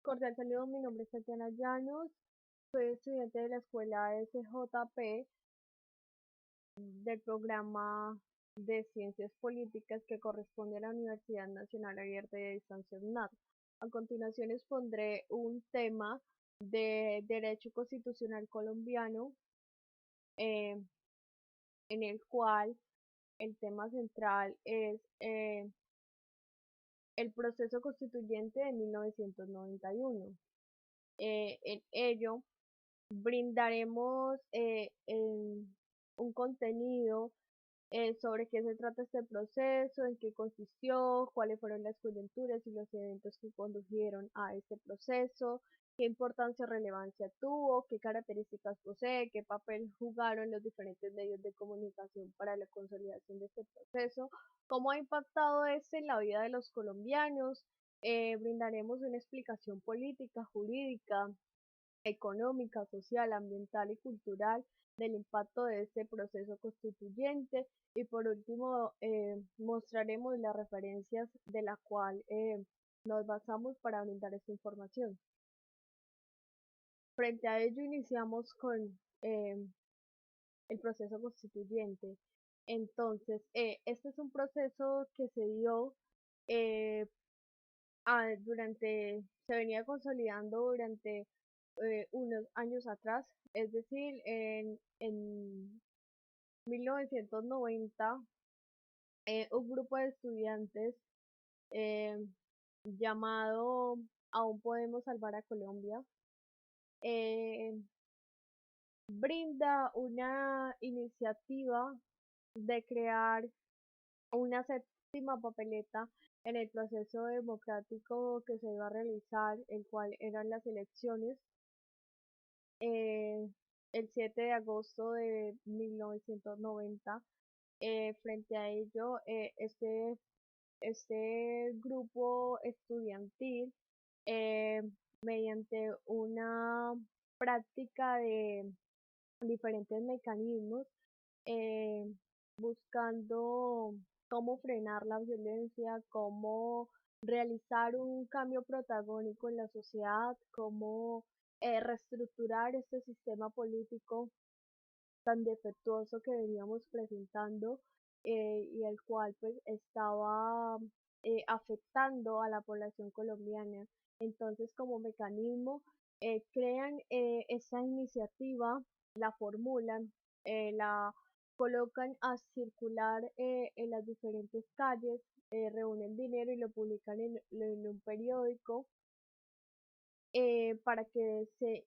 Cordial saludo, mi nombre es Tatiana Llanos, soy estudiante de la escuela SJP del programa de Ciencias Políticas que corresponde a la Universidad Nacional Abierta y de Distancia UNAD. A continuación expondré un tema de Derecho Constitucional Colombiano, eh, en el cual el tema central es el proceso constituyente de 1991. En ello brindaremos un contenido sobre qué se trata este proceso, en qué consistió, cuáles fueron las coyunturas y los eventos que condujeron a este proceso, qué importancia o relevancia tuvo, qué características posee, qué papel jugaron los diferentes medios de comunicación para la consolidación de este proceso, cómo ha impactado este en la vida de los colombianos. Brindaremos una explicación política, jurídica, económica, social, ambiental y cultural del impacto de este proceso constituyente y por último mostraremos las referencias de la cual nos basamos para brindar esta información. Frente a ello iniciamos con el proceso constituyente. Entonces, este es un proceso que se dio eh, se venía consolidando durante unos años atrás, es decir, en 1990, un grupo de estudiantes eh, llamado Aún Podemos Salvar a Colombia eh, brinda una iniciativa de crear una séptima papeleta en el proceso democrático que se iba a realizar, el cual eran las elecciones eh, el 7 de agosto de 1990. Frente a ello, este grupo estudiantil, eh, mediante una práctica de diferentes mecanismos, eh, buscando cómo frenar la violencia, cómo realizar un cambio protagónico en la sociedad, cómo reestructurar este sistema político tan defectuoso que veníamos presentando y el cual pues estaba afectando a la población colombiana. Entonces como mecanismo crean esa iniciativa, la formulan, la colocan a circular en las diferentes calles, reúnen dinero y lo publican en un periódico para que se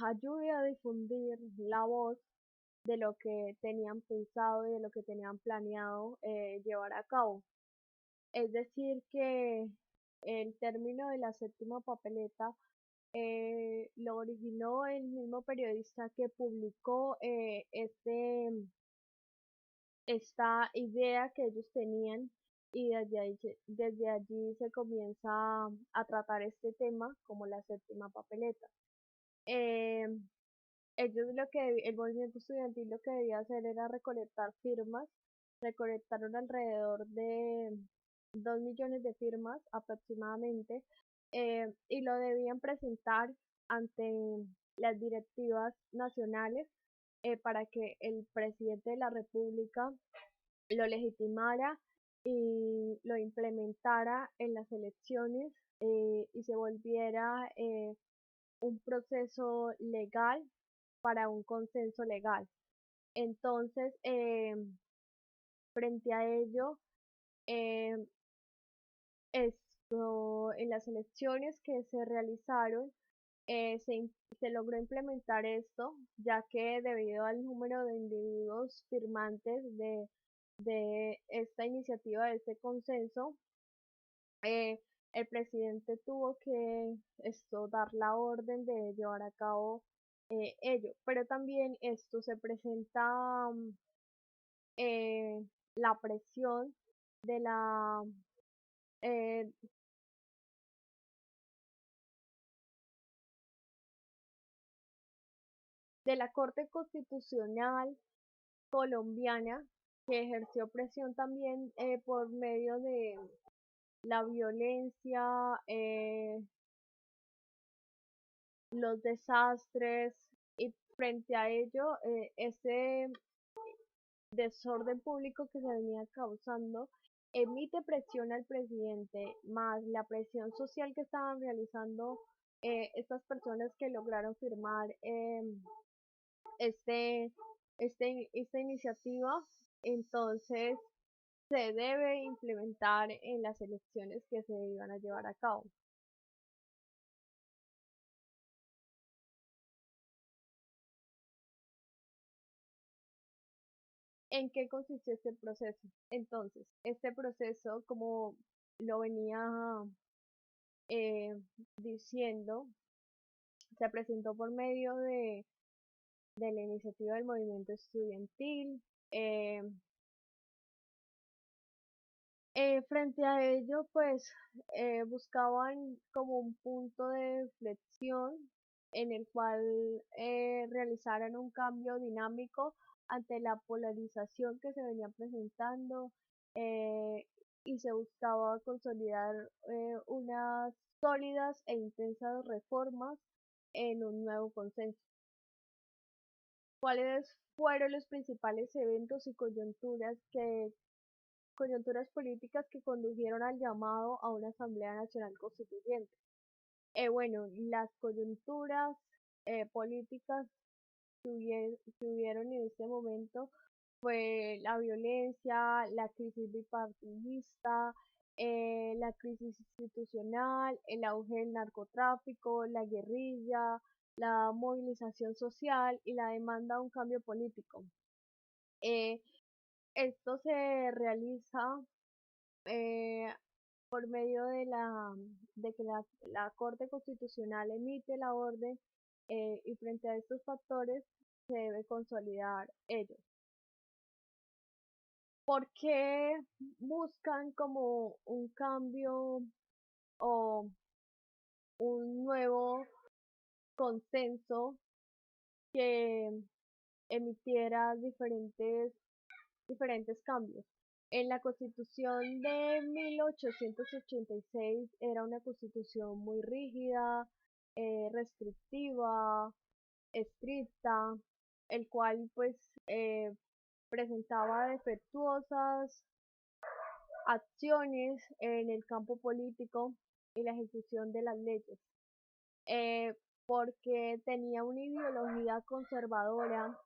ayude a difundir la voz de lo que tenían pensado y de lo que tenían planeado llevar a cabo. Es decir, que el término de la séptima papeleta lo originó el mismo periodista que publicó esta idea que ellos tenían y desde allí se comienza a tratar este tema como la séptima papeleta. Eh, el movimiento estudiantil lo que debía hacer era recolectar firmas, recolectaron alrededor de 2 millones de firmas aproximadamente, y lo debían presentar ante las directivas nacionales para que el presidente de la República lo legitimara y lo implementara en las elecciones y se volviera un proceso legal para un consenso legal. Entonces, frente a ello, eh, en las elecciones que se realizaron, se logró implementar esto, ya que debido al número de individuos firmantes de esta iniciativa, de este consenso, eh, el presidente tuvo que dar la orden de llevar a cabo ello, pero también esto se presenta eh, la presión de eh, de la Corte Constitucional colombiana, que ejerció presión también por medio de la violencia, los desastres, y frente a ello, ese desorden público que se venía causando emite presión al presidente, más la presión social que estaban realizando estas personas que lograron firmar este, esta iniciativa. Entonces se debe implementar en las elecciones que se iban a llevar a cabo. ¿En qué consistió este proceso? Entonces, este proceso, como lo venía eh, diciendo, se presentó por medio de la iniciativa del movimiento estudiantil. eh, Frente a ello, pues buscaban como un punto de flexión en el cual realizaran un cambio dinámico ante la polarización que se venía presentando, eh, y se buscaba consolidar unas sólidas e intensas reformas en un nuevo consenso. ¿Cuáles fueron los principales eventos y coyunturas políticas que condujeron al llamado a una Asamblea Nacional Constituyente? Bueno, las coyunturas políticas que hubieron en este momento fue la violencia, la crisis bipartidista, la crisis institucional, el auge del narcotráfico, la guerrilla, la movilización social y la demanda de un cambio político. Eh, Esto se realiza eh, por medio de que la Corte Constitucional emite la orden, y frente a estos factores se debe consolidar ellos. ¿Por qué buscan como un cambio o un nuevo consenso que emitiera diferentes cambios? En la Constitución de 1886 era una constitución muy rígida, restrictiva, estricta, el cual pues eh, presentaba defectuosas acciones en el campo político y la ejecución de las leyes, eh, porque tenía una ideología conservadora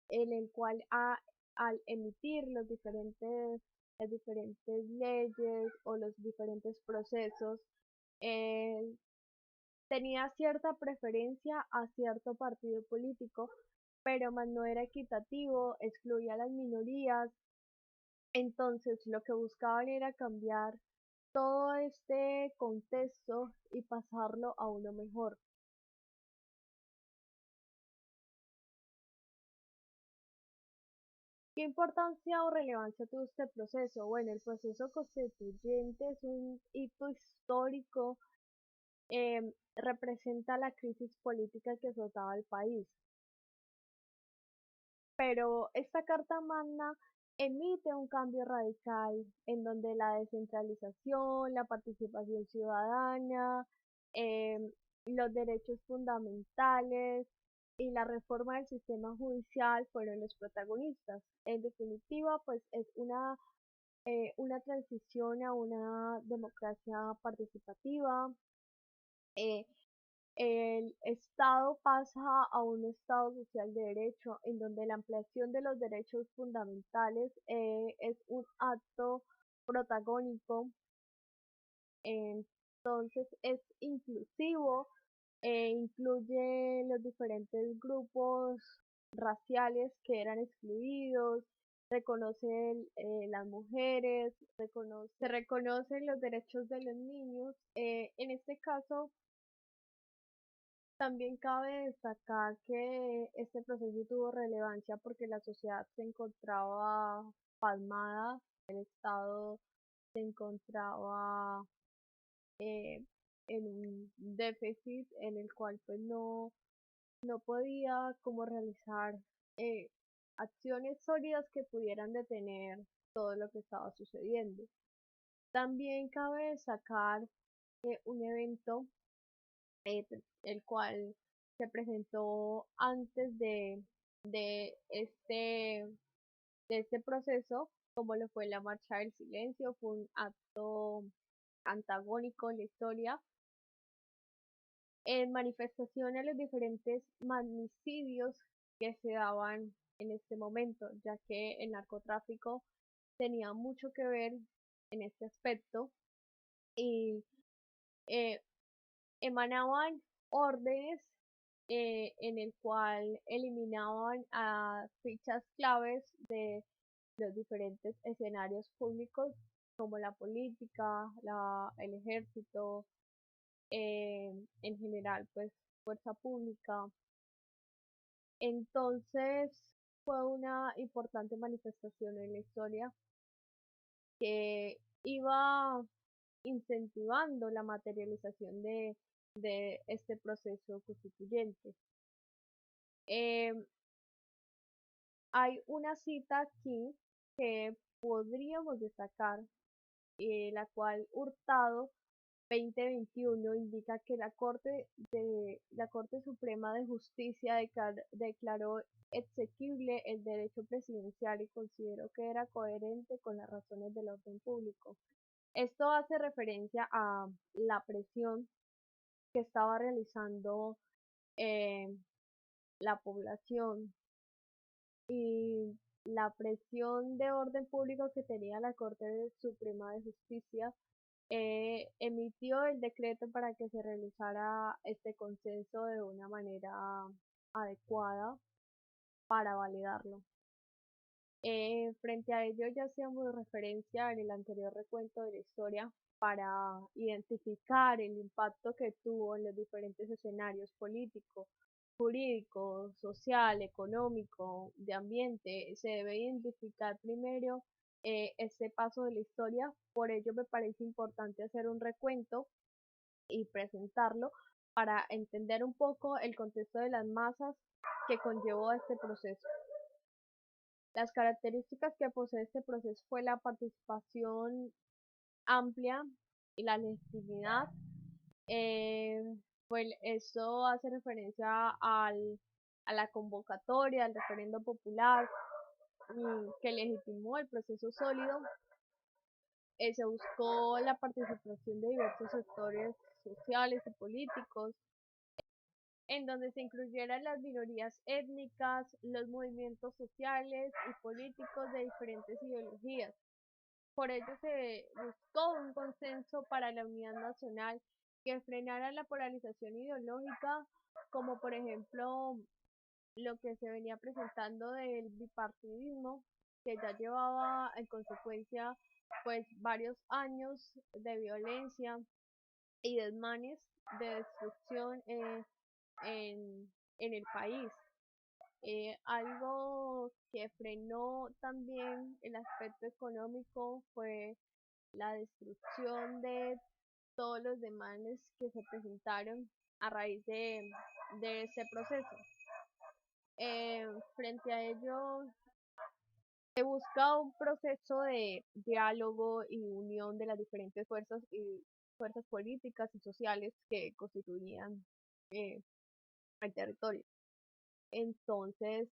en el cual al emitir las diferentes leyes o los diferentes procesos, eh, tenía cierta preferencia a cierto partido político, pero más no era equitativo, excluía a las minorías. Entonces lo que buscaban era cambiar todo este contexto y pasarlo a uno mejor. ¿Qué importancia o relevancia tuvo este proceso? Bueno, el proceso constituyente es un hito histórico, representa la crisis política que azotaba el país, pero esta Carta Magna emite un cambio radical en donde la descentralización, la participación ciudadana, los derechos fundamentales y la reforma del sistema judicial fueron los protagonistas. En definitiva, pues es una transición a una democracia participativa. eh, el Estado pasa a un Estado social de derecho, en donde la ampliación de los derechos fundamentales es un acto protagónico. Entonces es inclusivo, incluye los diferentes grupos raciales que eran excluidos, reconoce las mujeres, se reconocen los derechos de los niños. En este caso, también cabe destacar que este proceso tuvo relevancia porque la sociedad se encontraba pasmada, el Estado se encontraba eh, en un déficit en el cual pues no podía como realizar eh, acciones sólidas que pudieran detener todo lo que estaba sucediendo. También cabe destacar un evento, el cual se presentó antes de este, de este proceso, como lo fue la Marcha del Silencio, fue un acto antagónico en la historia, en manifestación a los diferentes magnicidios que se daban en este momento, ya que el narcotráfico tenía mucho que ver en este aspecto y eh, emanaban órdenes en el cual eliminaban a fichas claves de los diferentes escenarios públicos como la política, el ejército, en general, pues fuerza pública. Entonces fue una importante manifestación en la historia que iba incentivando la materialización de este proceso constituyente. Eh, Hay una cita aquí que podríamos destacar, la cual Hurtado 2021 indica que la Corte Suprema de Justicia declaró exequible el derecho presidencial y consideró que era coherente con las razones del orden público. Esto hace referencia a la presión que estaba realizando eh, la población y la presión de orden público que tenía la Corte Suprema de Justicia, emitió el decreto para que se realizara este consenso de una manera adecuada para validarlo. Frente a ello ya hacíamos referencia en el anterior recuento de la historia para identificar el impacto que tuvo en los diferentes escenarios político, jurídico, social, económico, de ambiente. Se debe identificar primero este paso de la historia, por ello me parece importante hacer un recuento y presentarlo para entender un poco el contexto de las masas que conllevó a este proceso. Las características que posee este proceso fue la participación amplia y la legitimidad. Pues eso hace referencia a la convocatoria, al referendo popular, que legitimó el proceso sólido. Se buscó la participación de diversos sectores sociales y políticos, en donde se incluyeran las minorías étnicas, los movimientos sociales y políticos de diferentes ideologías. Por ello se buscó un consenso para la unidad nacional que frenara la polarización ideológica, como por ejemplo lo que se venía presentando del bipartidismo, que ya llevaba en consecuencia pues varios años de violencia y desmanes de destrucción en el país. Algo que frenó también el aspecto económico fue la destrucción de todos los desmanes que se presentaron a raíz de ese proceso. Frente a ello, se busca un proceso de diálogo y unión de las diferentes fuerzas políticas y sociales que constituían eh, el territorio. Entonces,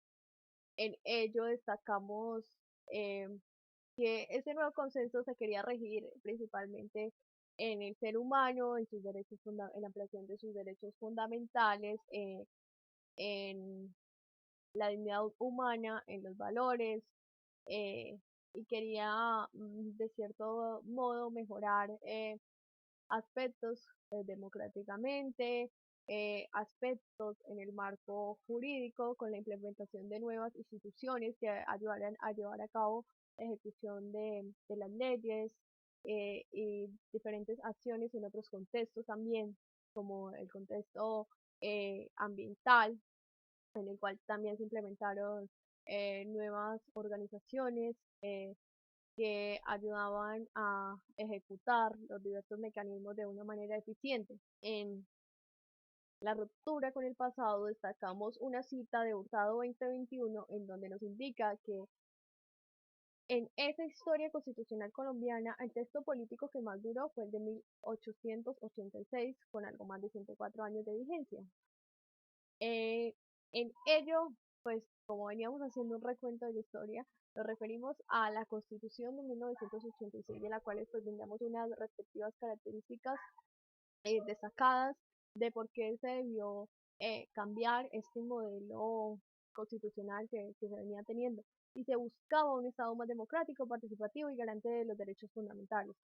en ello destacamos eh, que ese nuevo consenso se quería regir principalmente en el ser humano, en sus derechos en la ampliación de sus derechos fundamentales, en la dignidad humana, en los valores, eh, y quería de cierto modo mejorar aspectos democráticamente, aspectos en el marco jurídico con la implementación de nuevas instituciones que ayudaran a llevar a cabo la ejecución de las leyes, y diferentes acciones en otros contextos también, como el contexto ambiental, en el cual también se implementaron nuevas organizaciones que ayudaban a ejecutar los diversos mecanismos de una manera eficiente. En la ruptura con el pasado destacamos una cita de Hurtado 2021 en donde nos indica que en esa historia constitucional colombiana el texto político que más duró fue el de 1886 con algo más de 104 años de vigencia. Eh, en ello, pues como veníamos haciendo un recuento de la historia, nos referimos a la Constitución de 1986, de la cual pues brindamos unas respectivas características destacadas de por qué se debió cambiar este modelo constitucional que se venía teniendo y se buscaba un Estado más democrático, participativo y garante de los derechos fundamentales.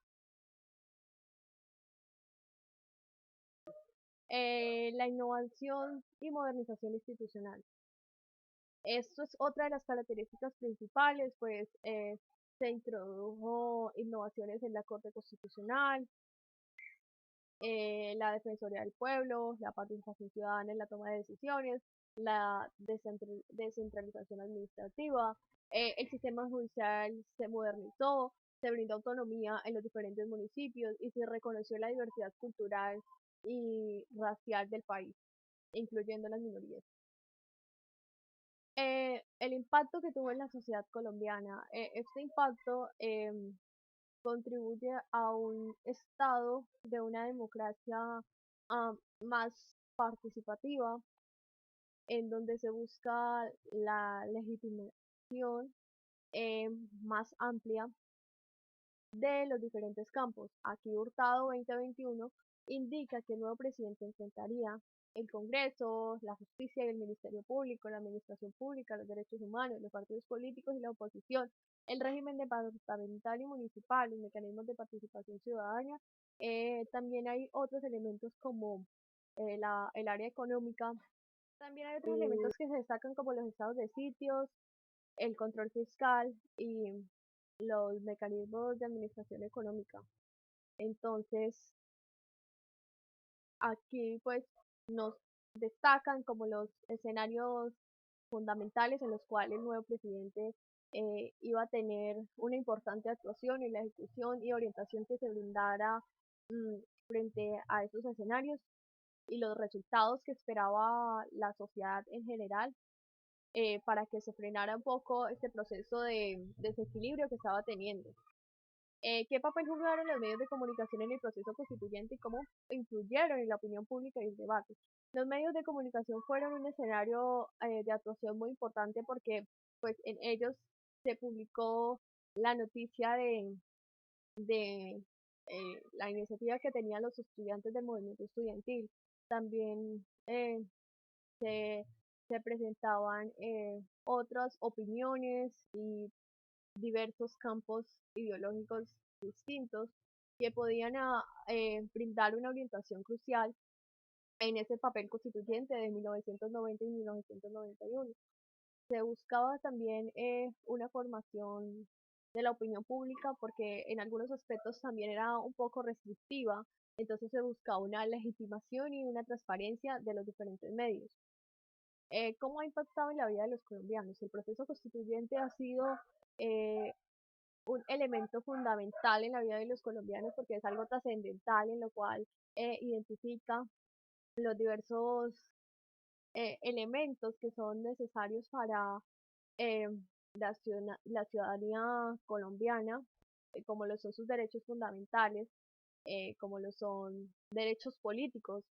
La innovación y modernización institucional. Esto es otra de las características principales, pues se introdujo innovaciones en la Corte Constitucional, la Defensoría del Pueblo, la participación ciudadana en la toma de decisiones, la descentralización administrativa, el sistema judicial se modernizó, se brindó autonomía en los diferentes municipios y se reconoció la diversidad cultural y racial del país, incluyendo las minorías. El impacto que tuvo en la sociedad colombiana. Este impacto contribuye a un estado de una democracia más participativa, en donde se busca la legitimación más amplia de los diferentes campos. Aquí Hurtado 2021 indica que el nuevo presidente enfrentaría el Congreso, la justicia y el Ministerio Público, la administración pública, los derechos humanos, los partidos políticos y la oposición, el régimen departamental y municipal, los mecanismos de participación ciudadana. También hay otros elementos como el área económica. También hay otros elementos que se destacan como los estados de sitios, el control fiscal y los mecanismos de administración económica. Entonces, aquí pues nos destacan como los escenarios fundamentales en los cuales el nuevo presidente iba a tener una importante actuación en la ejecución y orientación que se brindara mm, frente a esos escenarios y los resultados que esperaba la sociedad en general para que se frenara un poco este proceso de desequilibrio que estaba teniendo. ¿Qué papel jugaron los medios de comunicación en el proceso constituyente y cómo influyeron en la opinión pública y el debate? Los medios de comunicación fueron un escenario de actuación muy importante porque pues en ellos se publicó la noticia de la iniciativa que tenían los estudiantes del movimiento estudiantil. También se, se presentaban otras opiniones y diversos campos ideológicos distintos que podían brindar una orientación crucial en ese papel constituyente de 1990 y 1991. Se buscaba también una formación de la opinión pública porque en algunos aspectos también era un poco restrictiva, entonces se buscaba una legitimación y una transparencia de los diferentes medios. ¿Cómo ha impactado en la vida de los colombianos? El proceso constituyente ha sido eh, un elemento fundamental en la vida de los colombianos porque es algo trascendental en lo cual identifica los diversos elementos que son necesarios para eh, la ciudadanía colombiana, como lo son sus derechos fundamentales, como lo son derechos políticos,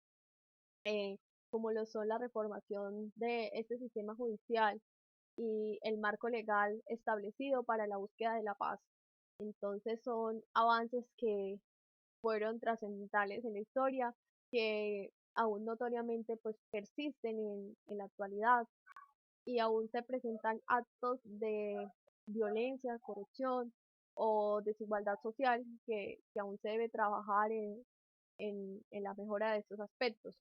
eh, como lo son la reformación de este sistema judicial y el marco legal establecido para la búsqueda de la paz. Entonces son avances que fueron trascendentales en la historia, que aún notoriamente pues persisten en la actualidad y aún se presentan actos de violencia, corrupción o desigualdad social que aún se debe trabajar en la mejora de estos aspectos.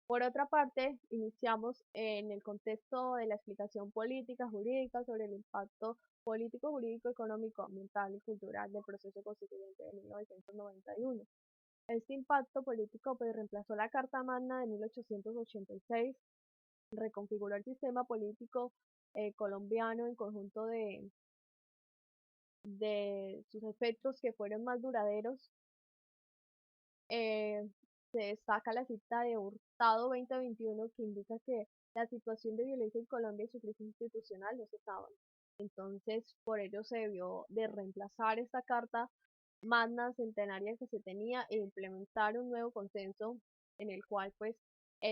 Por otra parte, iniciamos en el contexto de la explicación política, jurídica sobre el impacto político, jurídico, económico, ambiental y cultural del proceso constituyente de 1991. Este impacto político pues reemplazó la Carta Magna de 1886, reconfiguró el sistema político colombiano en conjunto de sus efectos que fueron más duraderos. Eh, Se destaca la cita de Hurtado 2021 que indica que la situación de violencia en Colombia y su crisis institucional no cesaban. Entonces, por ello se debió de reemplazar esta carta magna centenaria que se tenía e implementar un nuevo consenso en el cual pues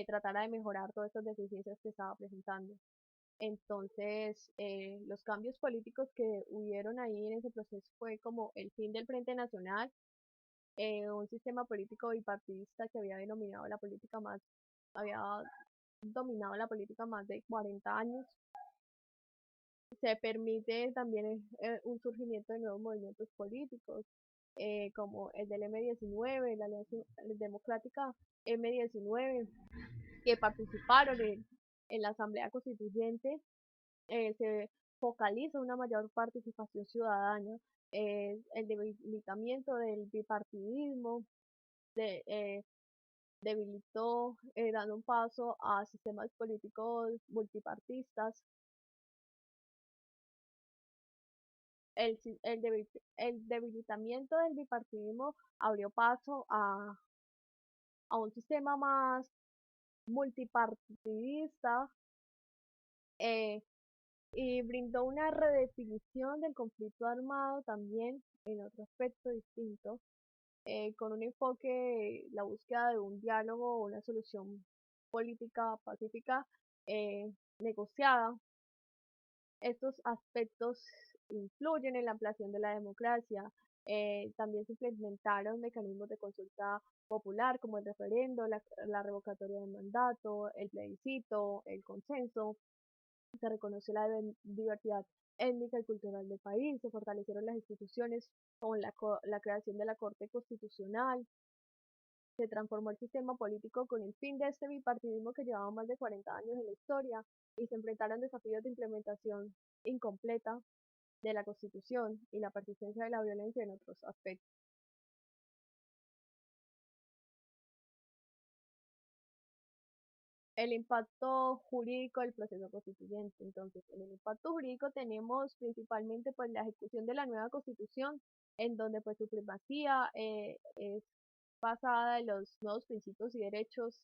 tratara de mejorar todas estas deficiencias que estaba presentando. Entonces, los cambios políticos que hubieron ahí en ese proceso fue como el fin del Frente Nacional, un sistema político bipartidista que había dominado la política más de 40 años. Se permite también un surgimiento de nuevos movimientos políticos, como el del M19, la Alianza Democrática M19, que participaron en la Asamblea Constituyente. Se focaliza una mayor participación ciudadana, el debilitamiento del bipartidismo, debilitó, dando un paso a sistemas políticos multipartistas. El debilitamiento del bipartidismo abrió paso a un sistema más multipartidista, eh, y brindó una redefinición del conflicto armado también en otro aspecto distinto, con un enfoque, la búsqueda de un diálogo, una solución política pacífica negociada. Estos aspectos influyen en la ampliación de la democracia. También se implementaron mecanismos de consulta popular como el referendo, la revocatoria del mandato, el plebiscito, el consenso. Se reconoció la diversidad étnica y cultural del país, se fortalecieron las instituciones con la creación de la Corte Constitucional, se transformó el sistema político con el fin de este bipartidismo que llevaba más de 40 años en la historia y se enfrentaron desafíos de implementación incompleta de la Constitución y la persistencia de la violencia en otros aspectos. El impacto jurídico del proceso constituyente. Entonces, en el impacto jurídico tenemos principalmente pues la ejecución de la nueva constitución, en donde pues su primacía es basada en los nuevos principios y derechos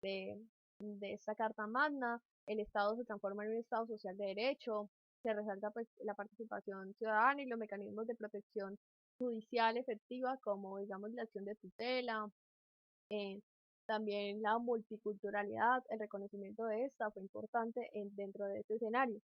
de, de esta Carta Magna. El Estado se transforma en un Estado social de derecho, se resalta pues la participación ciudadana y los mecanismos de protección judicial efectiva, como digamos la acción de tutela, eh, también la multiculturalidad, el reconocimiento de esta fue importante dentro de este escenario.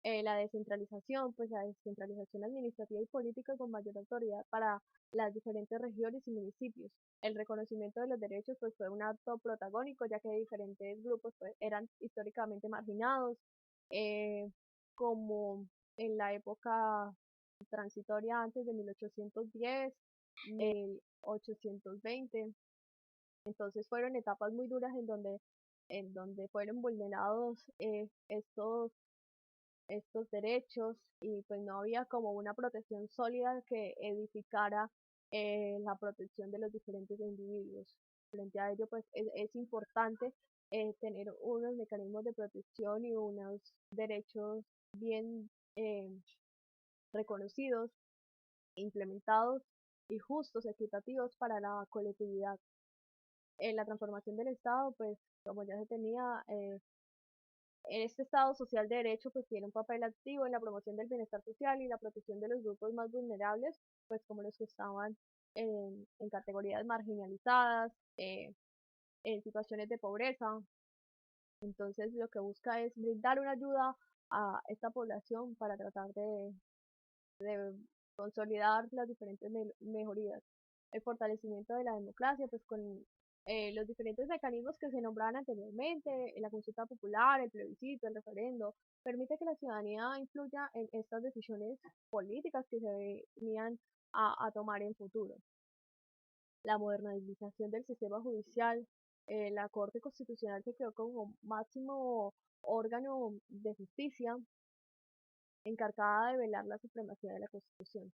La descentralización, pues la descentralización administrativa y política con mayor autoridad para las diferentes regiones y municipios. El reconocimiento de los derechos pues fue un acto protagónico, ya que diferentes grupos pues, eran históricamente marginados, eh, como en la época transitoria antes de 1810, 1820. Entonces fueron etapas muy duras en donde fueron vulnerados estos derechos y pues no había como una protección sólida que edificara la protección de los diferentes individuos. Frente a ello, pues es importante tener unos mecanismos de protección y unos derechos bien reconocidos, implementados y justos, equitativos para la colectividad. En la transformación del Estado, pues como ya se tenía, en este Estado social de derecho, pues tiene un papel activo en la promoción del bienestar social y la protección de los grupos más vulnerables, pues como los que estaban en categorías marginalizadas, en situaciones de pobreza. Entonces lo que busca es brindar una ayuda a esta población para tratar de consolidar las diferentes mejorías. El fortalecimiento de la democracia, pues con los diferentes mecanismos que se nombraban anteriormente, la consulta popular, el plebiscito, el referendo, permite que la ciudadanía influya en estas decisiones políticas que se venían a tomar en futuro. La modernización del sistema judicial, la Corte Constitucional se quedó como máximo órgano de justicia encargada de velar la supremacía de la Constitución.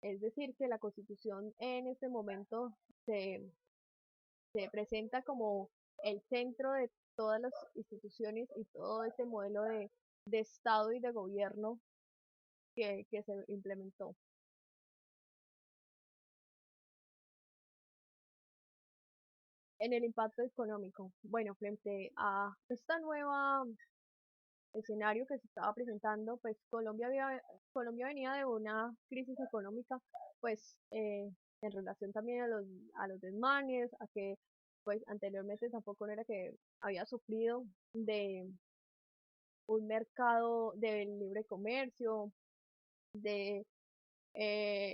Es decir, que la Constitución en este momento se, se presenta como el centro de todas las instituciones y todo este modelo de Estado y de gobierno que se implementó. En el impacto económico, bueno, frente a esta nueva escenario que se estaba presentando, pues Colombia venía de una crisis económica pues en relación también a los desmanes, a que pues anteriormente tampoco no era que había sufrido de un mercado del libre comercio, de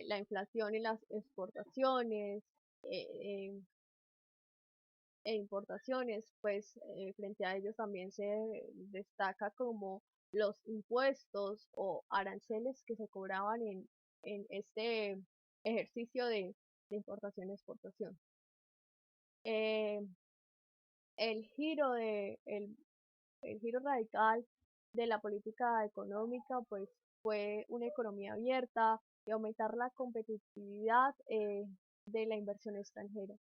la inflación y las exportaciones eh, eh, e importaciones, pues frente a ellos también se destaca como los impuestos o aranceles que se cobraban en este ejercicio de importación y exportación. Eh, el giro el giro radical de la política económica pues fue una economía abierta y aumentar la competitividad de la inversión extranjera.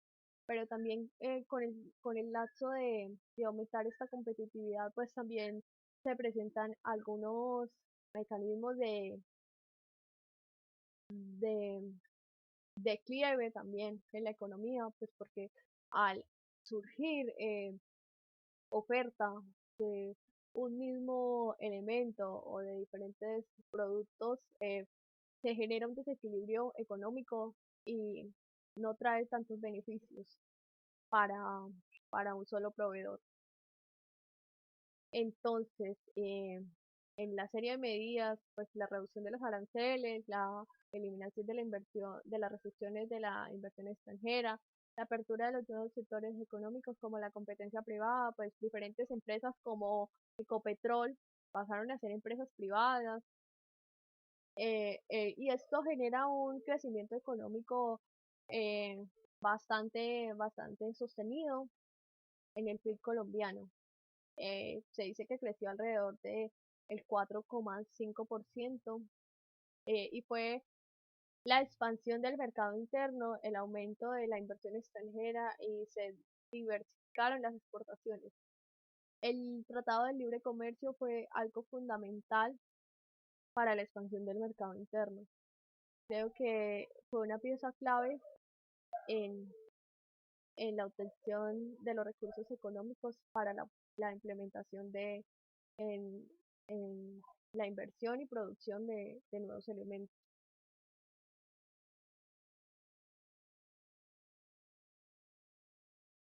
Pero también con el lapso de aumentar esta competitividad, pues también se presentan algunos mecanismos de declive también en la economía, pues porque al surgir oferta de un mismo elemento o de diferentes productos, se genera un desequilibrio económico y no trae tantos beneficios para, para un solo proveedor. Entonces, en la serie de medidas, pues la reducción de los aranceles, la eliminación de la inversión, de las restricciones de la inversión extranjera, la apertura de los nuevos sectores económicos como la competencia privada, pues diferentes empresas como Ecopetrol pasaron a ser empresas privadas, y esto genera un crecimiento económico eh, bastante sostenido en el PIB colombiano. Se dice que creció alrededor de el 4,5%, y fue la expansión del mercado interno, el aumento de la inversión extranjera y se diversificaron las exportaciones. El Tratado de Libre Comercio fue algo fundamental para la expansión del mercado interno. Creo que fue una pieza clave en, en la obtención de los recursos económicos para la implementación en, en la inversión y producción de nuevos elementos.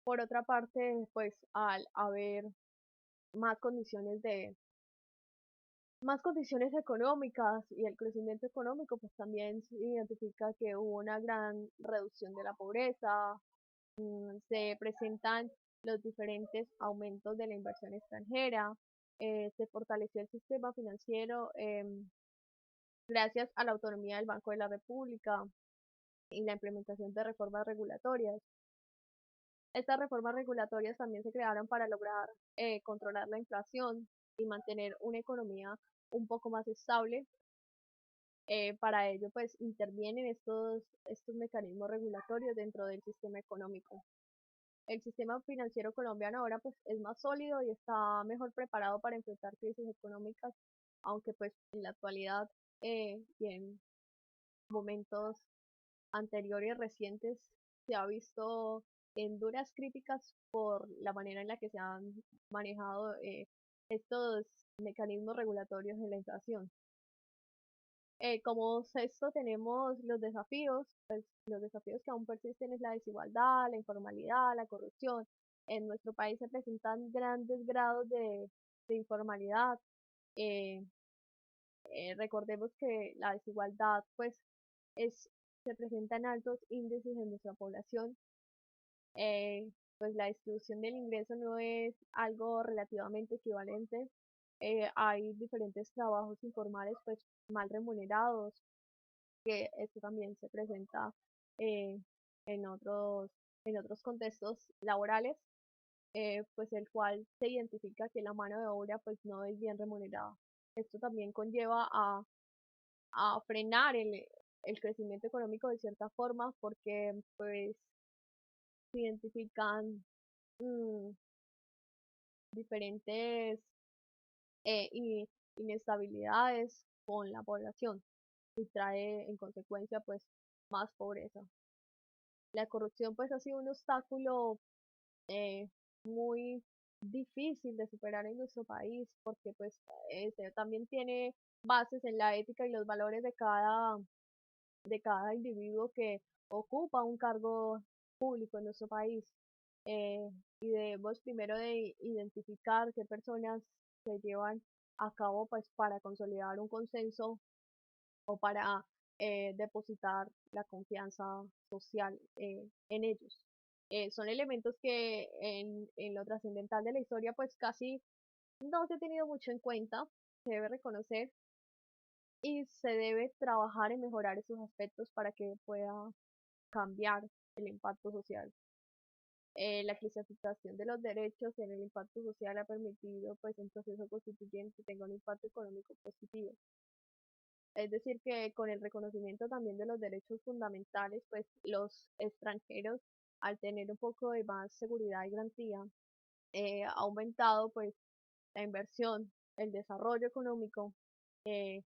Por otra parte, pues al haber más condiciones más condiciones económicas y el crecimiento económico, pues también se identifica que hubo una gran reducción de la pobreza, se presentan los diferentes aumentos de la inversión extranjera, se fortaleció el sistema financiero gracias a la autonomía del Banco de la República y la implementación de reformas regulatorias. Estas reformas regulatorias también se crearon para lograr controlar la inflación y mantener una economía un poco más estable. Para ello, pues intervienen estos mecanismos regulatorios dentro del sistema económico. El sistema financiero colombiano ahora pues es más sólido y está mejor preparado para enfrentar crisis económicas, aunque pues en la actualidad y en momentos anteriores recientes se ha visto en duras críticas por la manera en la que se han manejado estos mecanismos regulatorios de la inflación. Como sexto tenemos los desafíos, pues los desafíos que aún persisten es la desigualdad, la informalidad, la corrupción. En nuestro país se presentan grandes grados de informalidad. Eh, Recordemos que la desigualdad pues es, se presenta en altos índices en nuestra población. Pues la distribución del ingreso no es algo relativamente equivalente. Hay diferentes trabajos informales pues mal remunerados, que esto también se presenta eh, en en otros contextos laborales, pues el cual se identifica que la mano de obra pues no es bien remunerada. Esto también conlleva a frenar el crecimiento económico de cierta forma porque pues se identifican mm, diferentes inestabilidades con la población y trae en consecuencia pues más pobreza. La corrupción pues ha sido un obstáculo eh, muy difícil de superar en nuestro país porque pues este, también tiene bases en la ética y los valores de cada individuo que ocupa un cargo público en nuestro país. Y debemos primero de identificar qué personas se llevan a cabo pues para consolidar un consenso o para depositar la confianza social en ellos. Son elementos que en lo trascendental de la historia pues casi no se ha tenido mucho en cuenta, se debe reconocer y se debe trabajar en mejorar esos aspectos para que pueda cambiar el impacto social. La clasificación de los derechos en el impacto social ha permitido pues un proceso constituyente que tenga un impacto económico positivo. Es decir, que con el reconocimiento también de los derechos fundamentales, pues los extranjeros, al tener un poco de más seguridad y garantía, ha aumentado pues la inversión, el desarrollo económico, eh,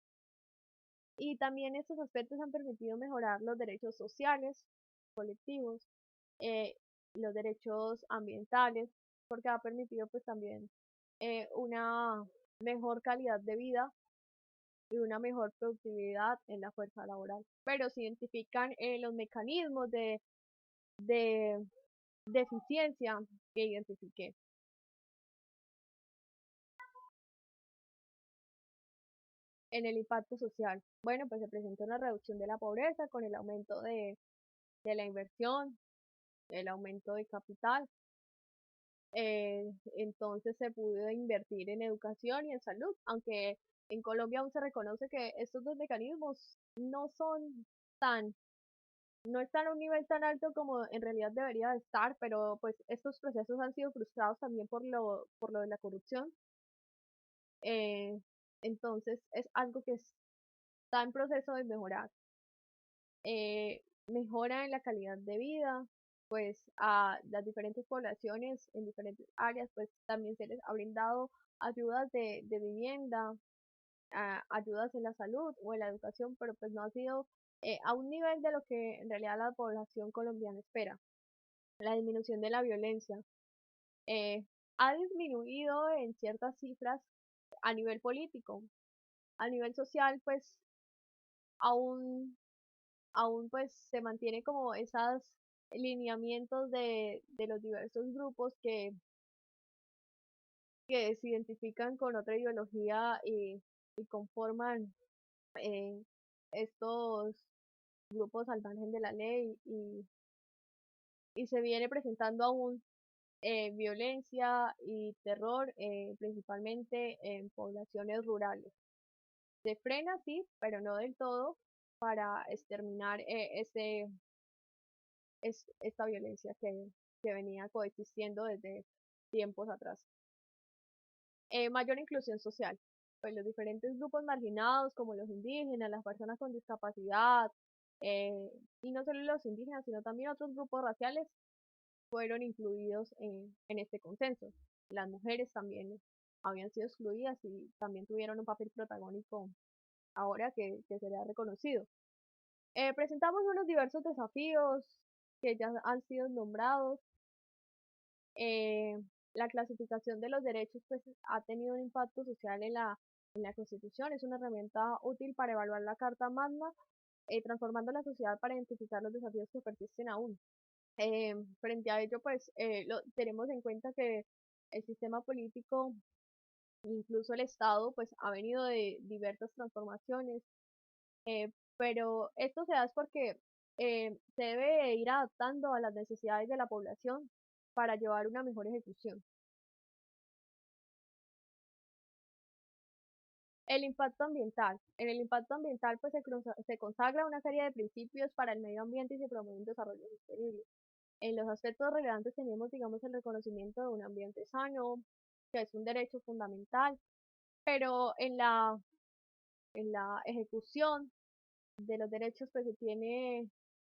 y también estos aspectos han permitido mejorar los derechos sociales, colectivos, eh, los derechos ambientales, porque ha permitido pues también una mejor calidad de vida y una mejor productividad en la fuerza laboral. Pero se identifican los mecanismos de, de eficiencia que identifiqué. En el impacto social, bueno, pues se presenta una reducción de la pobreza con el aumento de la inversión, el aumento de capital. Entonces se pudo invertir en educación y en salud, aunque en Colombia aún se reconoce que estos dos mecanismos no son tan no están a un nivel tan alto como en realidad debería de estar, pero pues estos procesos han sido frustrados también por lo de la corrupción. Eh, entonces es algo que está en proceso de mejorar. Mejora en la calidad de vida, pues a las diferentes poblaciones en diferentes áreas, pues también se les ha brindado ayudas de vivienda, ayudas en la salud o en la educación, pero pues no ha sido a un nivel de lo que en realidad la población colombiana espera. La disminución de la violencia eh, ha disminuido en ciertas cifras a nivel político. A nivel social, pues aún, aún pues se mantiene como esos lineamientos de los diversos grupos que se identifican con otra ideología y conforman eh, estos grupos al margen de la ley y se viene presentando aún violencia y terror, principalmente en poblaciones rurales. Se frena, sí, pero no del todo para exterminar esta violencia que venía coexistiendo desde tiempos atrás. Mayor inclusión social. Pues los diferentes grupos marginados, como los indígenas, las personas con discapacidad, y no solo los indígenas, sino también otros grupos raciales, fueron incluidos en este consenso. Las mujeres también habían sido excluidas y también tuvieron un papel protagónico ahora que se le ha reconocido. Presentamos unos diversos desafíos que ya han sido nombrados. Eh, la clasificación de los derechos pues, ha tenido un impacto social en la Constitución. Es una herramienta útil para evaluar la Carta Magna, transformando la sociedad para identificar los desafíos que persisten aún. Frente a ello, pues tenemos en cuenta que el sistema político, incluso el Estado, pues ha venido de diversas transformaciones, pero esto se da es porque se debe ir adaptando a las necesidades de la población para llevar una mejor ejecución. El impacto ambiental. En el impacto ambiental pues se consagra una serie de principios para el medio ambiente y se promueve un desarrollo sostenible. En los aspectos relevantes tenemos, digamos, el reconocimiento de un ambiente sano, que es un derecho fundamental, pero en la ejecución de los derechos pues se tiene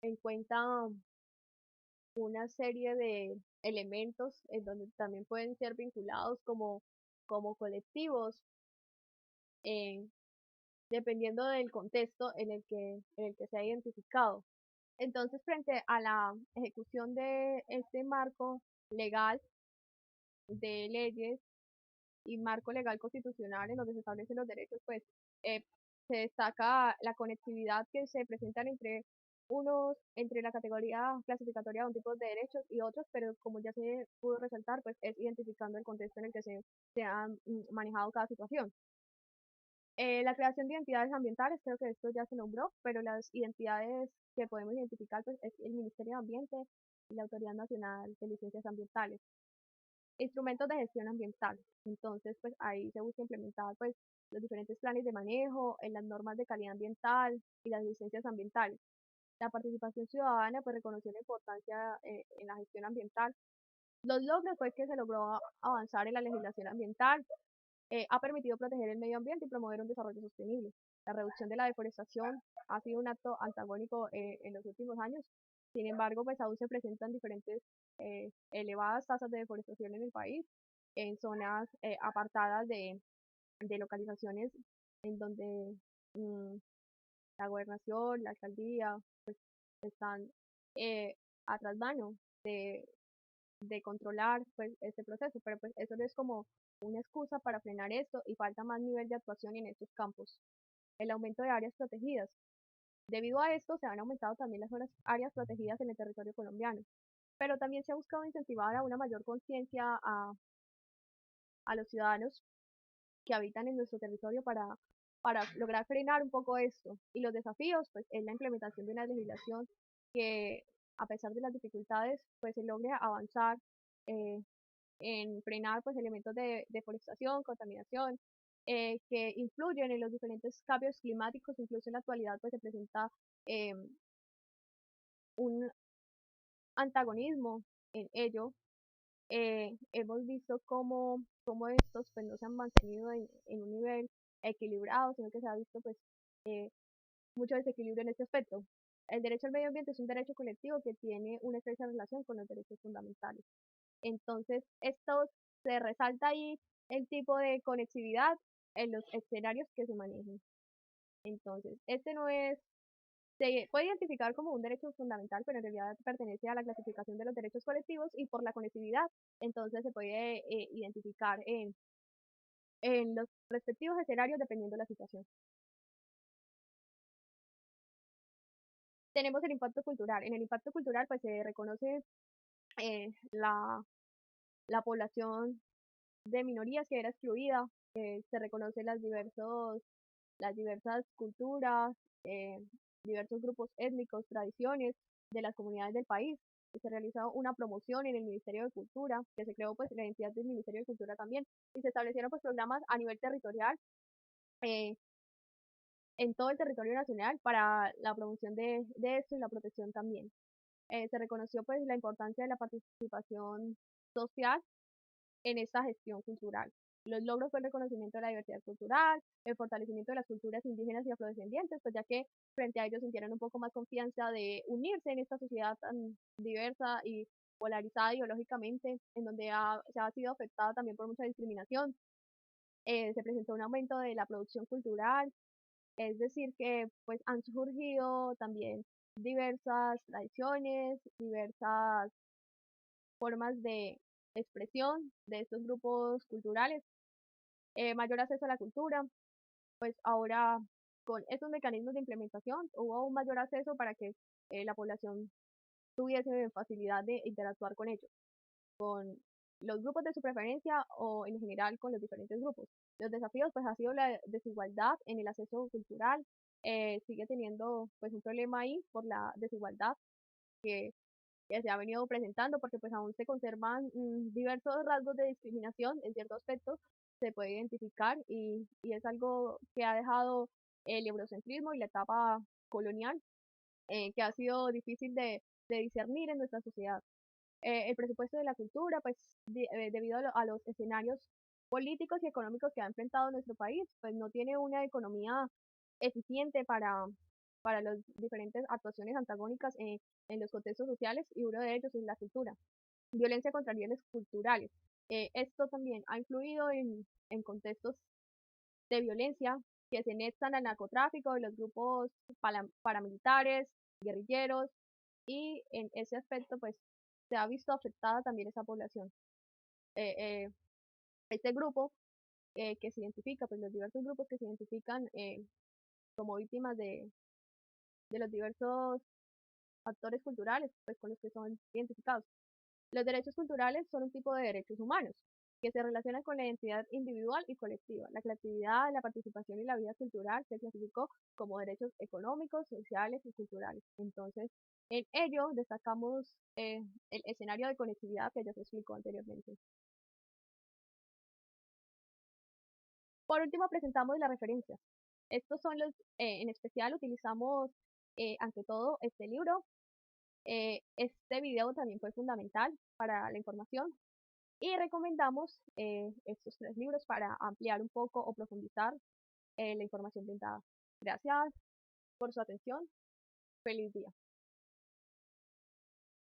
en cuenta una serie de elementos en donde también pueden ser vinculados como colectivos, eh, dependiendo del contexto en el que se ha identificado. Entonces, frente a la ejecución de este marco legal de leyes y marco legal constitucional en donde se establecen los derechos, pues se destaca la conectividad que se presentan entre unos entre la categoría clasificatoria de un tipo de derechos y otros, pero como ya se pudo resaltar, pues es identificando el contexto en el que se ha manejado cada situación. La creación de identidades ambientales, creo que esto ya se nombró, pero las identidades que podemos identificar pues, es el Ministerio de Ambiente y la Autoridad Nacional de Licencias Ambientales. Instrumentos de gestión ambiental. Entonces, pues ahí se busca implementar pues los diferentes planes de manejo, en las normas de calidad ambiental y las licencias ambientales. La participación ciudadana pues reconoció la importancia en la gestión ambiental. Los logros fue que se logró avanzar en la legislación ambiental, ha permitido proteger el medio ambiente y promover un desarrollo sostenible. La reducción de la deforestación ha sido un acto antagónico en los últimos años. Sin embargo, pues aún se presentan diferentes elevadas tasas de deforestación en el país, en zonas apartadas de localizaciones en donde mm, la gobernación, la alcaldía, pues están a tras mano de controlar pues este proceso, pero pues eso no es como una excusa para frenar esto y falta más nivel de actuación en estos campos. El aumento de áreas protegidas. Debido a esto se han aumentado también las áreas protegidas en el territorio colombiano, pero también se ha buscado incentivar a una mayor conciencia a los ciudadanos que habitan en nuestro territorio para lograr frenar un poco esto. Y los desafíos, pues, es la implementación de una legislación que, a pesar de las dificultades, pues se logre avanzar eh, en frenar pues elementos de deforestación, contaminación, que influyen en los diferentes cambios climáticos, incluso en la actualidad pues se presenta eh, un antagonismo en ello. Hemos visto cómo estos pues no se han mantenido en un nivel equilibrado, sino que se ha visto pues eh, mucho desequilibrio en este aspecto. El derecho al medio ambiente es un derecho colectivo que tiene una estrecha relación con los derechos fundamentales. Entonces, esto se resalta ahí el tipo de conectividad en los escenarios que se manejan. Entonces, este no es, se puede identificar como un derecho fundamental, pero en realidad pertenece a la clasificación de los derechos colectivos y por la conectividad, entonces se puede identificar en los respectivos escenarios dependiendo de la situación. Tenemos el impacto cultural. En el impacto cultural, pues se reconoce eh, la, la población de minorías que era excluida, se reconocen las diversas culturas, eh, diversos grupos étnicos, tradiciones de las comunidades del país. Se realizó una promoción en el Ministerio de Cultura, que se creó pues la identidad del Ministerio de Cultura también, y se establecieron pues programas a nivel territorial eh, en todo el territorio nacional para la promoción de esto y la protección también. Se reconoció pues la importancia de la participación social en esta gestión cultural. Los logros fue el reconocimiento de la diversidad cultural, el fortalecimiento de las culturas indígenas y afrodescendientes, pues ya que frente a ellos sintieron un poco más confianza de unirse en esta sociedad tan diversa y polarizada ideológicamente, en donde se ha sido afectada también por mucha discriminación. Se presentó un aumento de la producción cultural, es decir, que pues han surgido también diversas tradiciones, diversas formas de expresión de estos grupos culturales, mayor acceso a la cultura, pues ahora con estos mecanismos de implementación hubo un mayor acceso para que la población tuviese facilidad de interactuar con ellos, con los grupos de su preferencia o en general con los diferentes grupos. Los desafíos pues ha sido la desigualdad en el acceso cultural, sigue teniendo pues un problema ahí por la desigualdad que se ha venido presentando, porque pues aún se conservan diversos rasgos de discriminación en ciertos aspectos, se puede identificar y es algo que ha dejado el eurocentrismo y la etapa colonial, que ha sido difícil de discernir en nuestra sociedad. El presupuesto de la cultura, pues debido a los escenarios políticos y económicos que ha enfrentado nuestro país, pues no tiene una economía eficiente para las diferentes actuaciones antagónicas en los contextos sociales y uno de ellos es la cultura. Violencia contra bienes culturales. Esto también ha influido en contextos de violencia que se nexan al narcotráfico, de los grupos paramilitares, guerrilleros, y en ese aspecto pues se ha visto afectada también esa población. Eh, eh, este grupo que se identifica, pues los diversos grupos que se identifican como víctimas de los diversos factores culturales pues, con los que son identificados. Los derechos culturales son un tipo de derechos humanos que se relacionan con la identidad individual y colectiva. La creatividad, la participación y la vida cultural se clasificó como derechos económicos, sociales y culturales. Entonces, en ello destacamos el escenario de conectividad que ya se explicó anteriormente. Por último, presentamos la referencia. Estos son los, en especial utilizamos ante todo este libro. Este video también fue fundamental para la información y recomendamos estos 3 libros para ampliar un poco o profundizar la información brindada. Gracias por su atención. Feliz día.